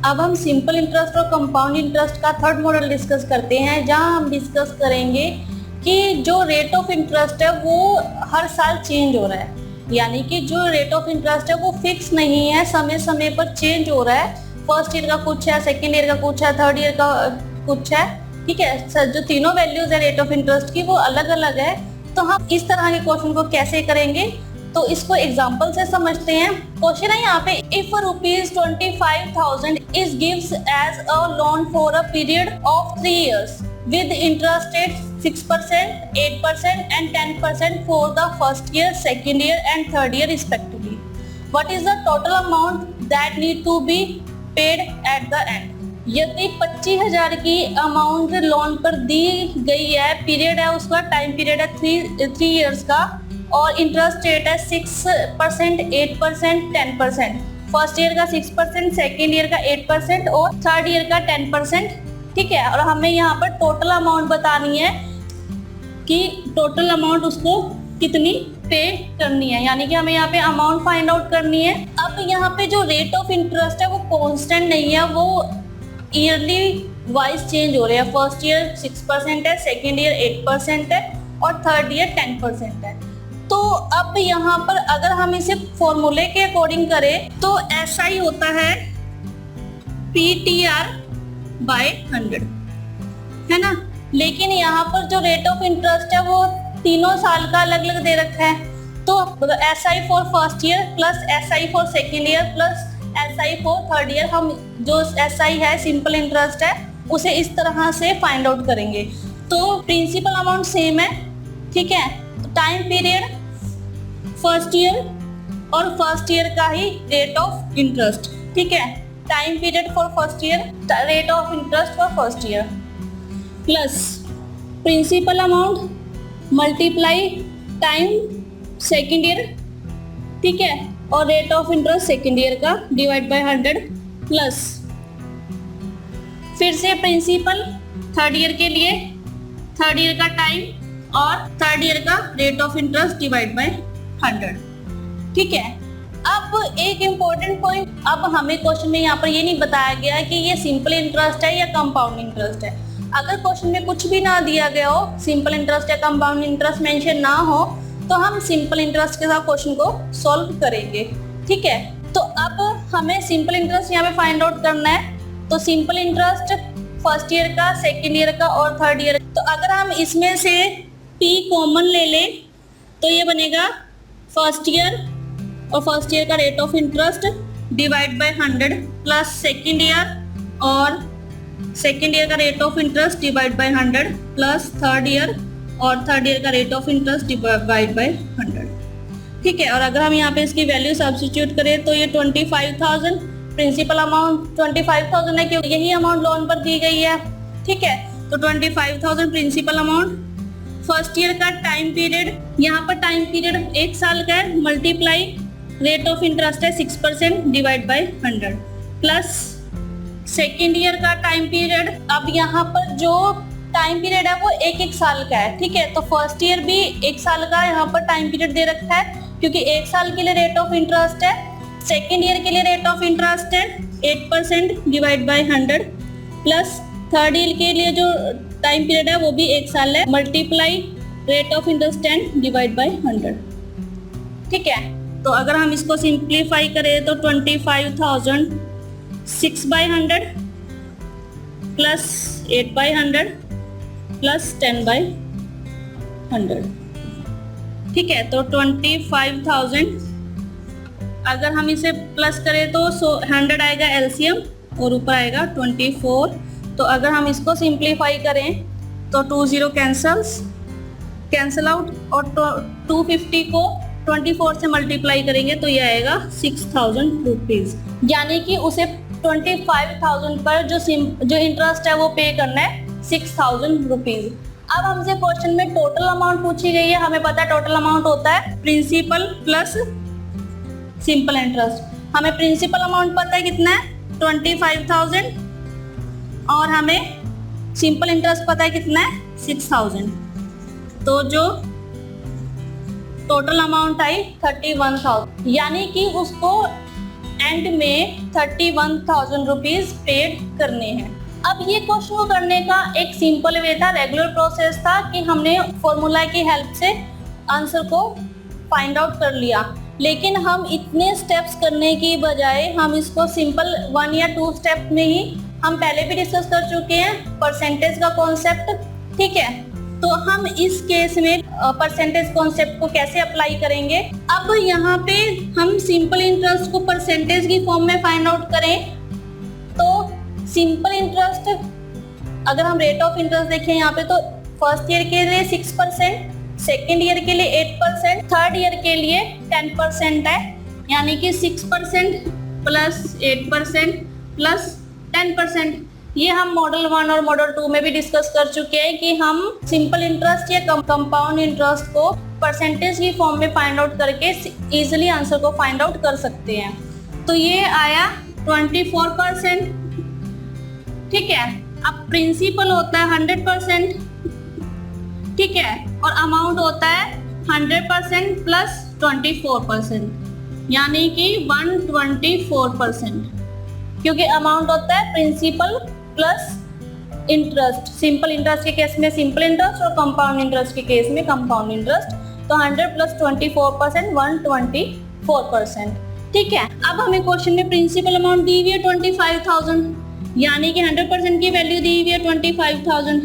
अब हम simple interest और कंपाउंड इंटरेस्ट का थर्ड मॉडल डिस्कस करते हैं, जहां हम डिस्कस करेंगे कि जो रेट ऑफ इंटरेस्ट है वो हर साल चेंज हो रहा है, यानी कि जो रेट ऑफ इंटरेस्ट है वो फिक्स नहीं है, समय समय पर चेंज हो रहा है। फर्स्ट ईयर का कुछ है, सेकेंड ईयर का कुछ है, थर्ड ईयर का कुछ है, ठीक है। सर जो तीनों वैल्यूज है रेट ऑफ इंटरेस्ट की वो अलग अलग है। तो हम इस तरह के क्वेश्चन को कैसे करेंगे, तो इसको एग्जांपल से समझते हैं। क्वेश्चन है यहाँ पे, if ₹25,000 is gives as a loan for a period of 3 years with interest rate 6%, 8% and 10% for the first year, second year and third year respectively. What is the total amount that need to be paid at the end? यदि 25,000 की amount loan पर दी गई है, period है उसका, time period है 3 years का, और इंटरेस्ट रेट है 6%, 8%, 10%। फर्स्ट ईयर का 6%, सेकेंड ईयर का 8% और थर्ड ईयर का 10%, ठीक है। और हमें यहाँ पर टोटल अमाउंट बतानी है कि टोटल अमाउंट उसको कितनी पे करनी है, यानी कि हमें यहाँ पे अमाउंट फाइंड आउट करनी है। अब यहाँ पे जो रेट ऑफ इंटरेस्ट है वो कांस्टेंट नहीं है, वो ईयरली वाइज चेंज हो रहे हैं। फर्स्ट ईयर 6% है, सेकेंड ईयर 8% है और थर्ड ईयर 10% है। तो अब यहाँ पर अगर हम इसे फॉर्मूले के अकॉर्डिंग करें तो ऐसा ही होता है PTR/100, है ना। लेकिन यहाँ पर जो रेट ऑफ इंटरेस्ट है वो तीनों साल का अलग अलग दे रखा है। तो SI for first year plus SI for second year plus SI for third year, हम जो SI है सिंपल इंटरेस्ट है उसे इस तरह से फाइंड आउट करेंगे। तो प्रिंसिपल अमाउंट सेम है, ठीक है। टाइम पीरियड फर्स्ट ईयर और फर्स्ट ईयर का ही रेट ऑफ इंटरेस्ट, ठीक है। Time period for first year, rate of interest for first year plus principal amount multiply time second year, ठीक है, और rate of interest second year का divide by 100 plus फिर से प्रिंसिपल थर्ड ईयर के लिए, थर्ड ईयर का time और थर्ड ईयर का rate of interest divide by 100, ठीक है। अब एक इम्पोर्टेंट पॉइंट, अब हमें क्वेश्चन में यहाँ पर ये नहीं बताया गया कि ये सिंपल इंटरेस्ट है या कंपाउंड इंटरेस्ट है। अगर क्वेश्चन में कुछ भी ना दिया गया हो, सिंपल इंटरेस्ट या कंपाउंड इंटरेस्ट मेंशन ना हो, तो हम सिंपल इंटरेस्ट के साथ क्वेश्चन को सॉल्व करेंगे, ठीक है। तो अब हमें सिंपल इंटरेस्ट यहाँ पे फाइंड आउट करना है। तो सिंपल इंटरेस्ट फर्स्ट ईयर का, सेकेंड ईयर का और थर्ड ईयर, तो अगर हम इसमें से P कॉमन ले लें तो ये बनेगा फर्स्ट ईयर और फर्स्ट ईयर का rate of interest divide by 100 plus second year और सेकेंड ईयर का rate of interest divide by 100 plus third year और थर्ड ईयर का rate of interest divide by 100, ठीक है। और अगर हम यहाँ पे इसकी वैल्यू सब्स्टिट्यूट करें तो ये 25,000 प्रिंसिपल अमाउंट 25,000 है क्योंकि यही अमाउंट लोन पर दी गई है, ठीक है। तो 25,000 प्रिंसिपल अमाउंट, फर्स्ट ईयर का टाइम पीरियड, यहाँ पर टाइम पीरियड 1 साल का है, मल्टीप्लाई रेट ऑफ इंटरेस्ट है 6% divide by 100 plus second year का टाइम पीरियड। अब यहाँ पर जो टाइम पीरियड है वो 1 साल का है, ठीक है। तो फर्स्ट ईयर भी 1 साल का यहाँ पर टाइम पीरियड दे रखा है क्योंकि 1 साल के लिए रेट ऑफ इंटरेस्ट है। सेकेंड ईयर के लिए रेट ऑफ इंटरेस्ट है 8% divide by 100 plus third year के लिए जो टाइम पीरियड है वो भी 1 साल है, multiply rate of interest 10 divide by 100, ठीक है। तो अगर हम इसको सिंप्लीफाई करें तो 25,000 6/100 प्लस 8/100 प्लस 10/100, ठीक है। तो 25,000 अगर हम इसे प्लस करें तो 100 आएगा एलसीएम और ऊपर आएगा 24। तो अगर हम इसको सिंप्लीफाई करें तो 20 कैंसल आउट और 250 को 24 से मल्टीप्लाई करेंगे तो ये आएगा 6,000 रुपीज, यानी कि उसे 25,000 पर जो इंटरेस्ट है वो पे करना है 6,000 रुपीज। अब हमसे क्वेश्चन में टोटल अमाउंट पूछी गई है। हमें पता है टोटल अमाउंट होता है प्रिंसिपल प्लस सिंपल इंटरेस्ट। हमें प्रिंसिपल अमाउंट पता है कितना है 25,000 और हमें सिंपल इंटरेस्ट पता है कितना है 6,000। तो जो टोटल अमाउंट आई 31,000, यानी कि उसको एंड में 31,000 रुपीज पेड करने हैं। अब ये क्वेश्चन को करने का एक सिंपल वे था, रेगुलर प्रोसेस था कि हमने फॉर्मूला की हेल्प से आंसर को फाइंड आउट कर लिया, लेकिन हम इतने स्टेप्स करने की बजाय हम इसको सिंपल 1 या 2 स्टेप में ही हम पहले भी डिस्कस कर चुके हैं परसेंटेज का कॉन्सेप्ट, ठीक है। तो हम इस केस में परसेंटेज कॉन्सेप्ट को कैसे अप्लाई करेंगे। अब यहाँ पे हम सिंपल इंटरेस्ट को परसेंटेज की फॉर्म में फाइंड आउट करें तो सिंपल इंटरेस्ट, अगर हम रेट ऑफ इंटरेस्ट देखें यहाँ पे तो फर्स्ट ईयर के लिए 6%, सेकेंड ईयर के लिए 8%, थर्ड ईयर के लिए 10% है, यानी कि 6% प्लस 8% प्लस 10%। ये हम मॉडल 1 और मॉडल 2 में भी डिस्कस कर चुके हैं कि हम सिंपल इंटरेस्ट या कंपाउंड इंटरेस्ट को परसेंटेज की फॉर्म में फाइंड आउट करके इजीली आंसर को फाइंड आउट कर सकते हैं। तो ये आया 24%, ठीक है। अब प्रिंसिपल होता है 100%, ठीक है, और अमाउंट होता है 100% प्लस 24%, यानी कि 124%, क्योंकि अमाउंट होता है principal plus interest. Simple interest के केस में सिंपल इंटरेस्ट और कंपाउंड इंटरेस्ट के केस में कंपाउंड इंटरेस्ट। तो 100 प्लस 24% 124%, ठीक है। अब हमें क्वेश्चन में प्रिंसिपल अमाउंट दी हुई है 25,000, यानी कि 100% की वैल्यू दी हुई है 25,000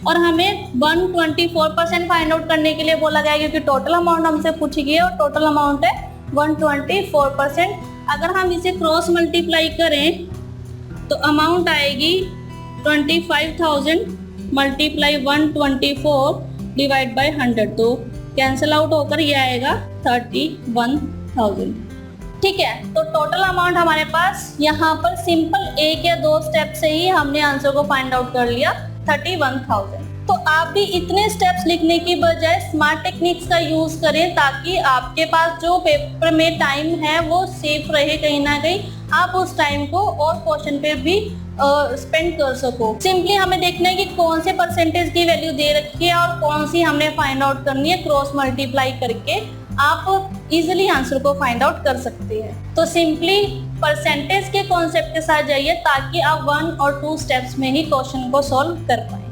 और हमें 124% फाइंड आउट करने के लिए बोला गया, क्योंकि टोटल अमाउंट हमसे पूछी गई है और टोटल अमाउंट है 124%। अगर हम इसे क्रॉस मल्टीप्लाई करें तो अमाउंट आएगी 25,000 मल्टीप्लाई 124 डिवाइड बाय 100, तो कैंसिल आउट होकर ये आएगा 31,000, ठीक है। तो टोटल अमाउंट हमारे पास यहाँ पर सिंपल 1 या 2 स्टेप से ही हमने आंसर को फाइंड आउट कर लिया 31,000। तो आप भी इतने स्टेप्स लिखने की बजाय स्मार्ट टेक्निक्स का यूज करें, ताकि आपके पास जो पेपर में टाइम है वो सेफ रहे, कहीं ना कहीं आप उस टाइम को और क्वेश्चन पे भी स्पेंड कर सको। सिंपली हमें देखना है कि कौन से परसेंटेज की वैल्यू दे रखी है और कौन सी हमने फाइंड आउट करनी है। क्रॉस मल्टीप्लाई करके आप इजीली आंसर को फाइंड आउट कर सकते हैं। तो सिंपली परसेंटेज के कॉन्सेप्ट के साथ जाइए ताकि आप 1 और 2 स्टेप्स में ही क्वेश्चन को सॉल्व कर पाए।